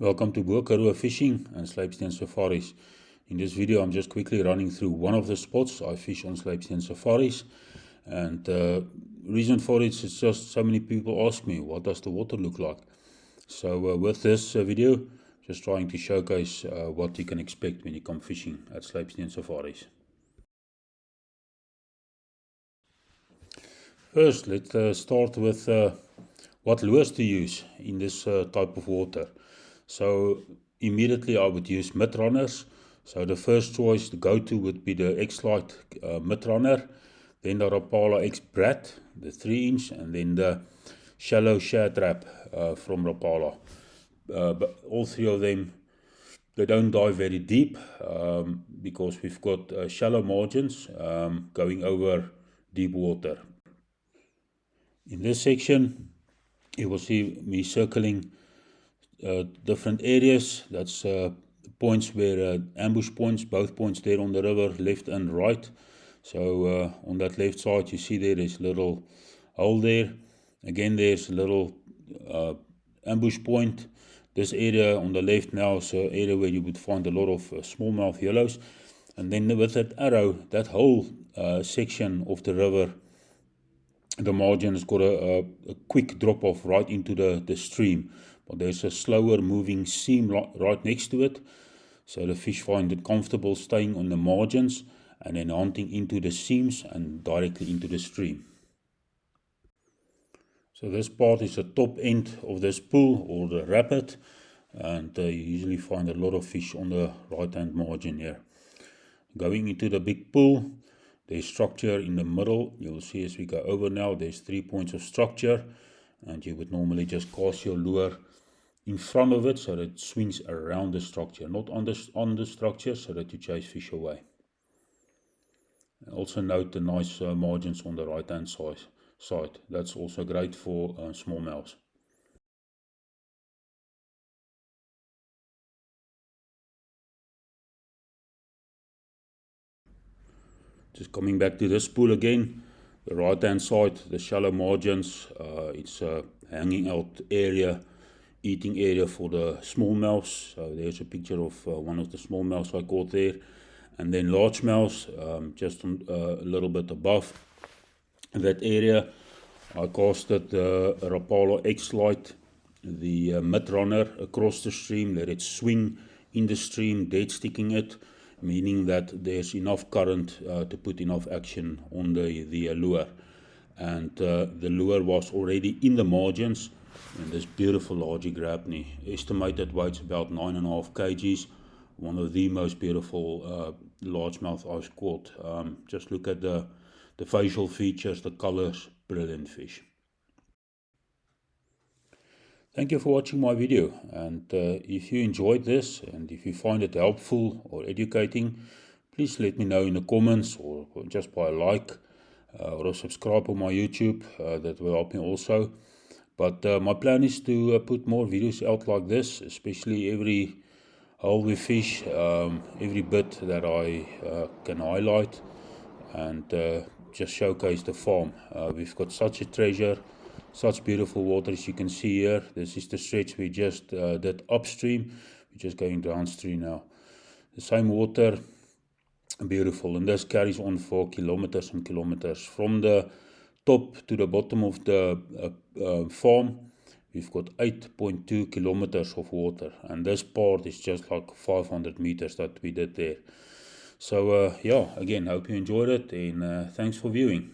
Welcome to Karoo Fishing and Slypsteen Safaris. In this video I'm just quickly running through one of the spots I fish on Slypsteen Safaris, and reason for it is just so many people ask me what does the water look like. So with this video, just trying to showcase what you can expect when you come fishing at Slypsteen Safaris. First, let's start with what lures to use in this type of water. So immediately I would use mid-runners. So the first choice to go to would be the X-Lite mid-runner, then the Rapala X Brat, the 3-inch, and then the shallow shad trap from Rapala. But all three of them, they don't dive very deep because we've got shallow margins going over deep water. In this section, you will see me circling different areas. That's points where ambush points, both points there on the river, left and right. So on that left side you see there's a little hole there. Again, there's a little ambush point. This area on the left now is an area where you would find a lot of smallmouth yellows. And then with that arrow, that whole section of the river, the margin has got a quick drop off right into the stream. But there's a slower moving seam right next to it, so the fish find it comfortable staying on the margins and then hunting into the seams and directly into the stream. So this part is the top end of this pool or the rapid, and you usually find a lot of fish on the right hand margin here. Going into the big pool, there's structure in the middle. You'll see as we go over now, there's 3 points of structure, and you would normally just cast your lure in front of it so that it swings around the structure, not on the structure, so that you chase fish away. Also note the nice margins on the right hand side. That's also great for smallmouths. Just coming back to this pool again, the right hand side, the shallow margins, it's a hanging out area, eating area for the smallmouths. So there's a picture of one of the smallmouths I caught there, and then largemouths just a little bit above that area. I casted the Rapala X-Lite, the mid-runner, across the stream, let it swing in the stream, dead sticking it, meaning that there's enough current to put enough action on the lure. And the lure was already in the margins, and this beautiful largie grabney, estimated weight's about 9.5 kgs, one of the most beautiful largemouth I've caught. Just look at the facial features, the colors, brilliant fish. Thank you for watching my video, and if you enjoyed this and if you find it helpful or educating, please let me know in the comments or just by a like or a subscribe on my YouTube. That will help me also. But my plan is to put more videos out like this, especially every hole we fish, every bit that I can highlight and just showcase the farm. We've got such a treasure, such beautiful water as you can see here. This is the stretch we just did upstream. We're just going downstream now. The same water, beautiful, and this carries on for kilometers and kilometers. From the top to the bottom of the farm, we've got 8.2 kilometers of water, and this part is just like 500 meters that we did there. So yeah, again, hope you enjoyed it, and thanks for viewing.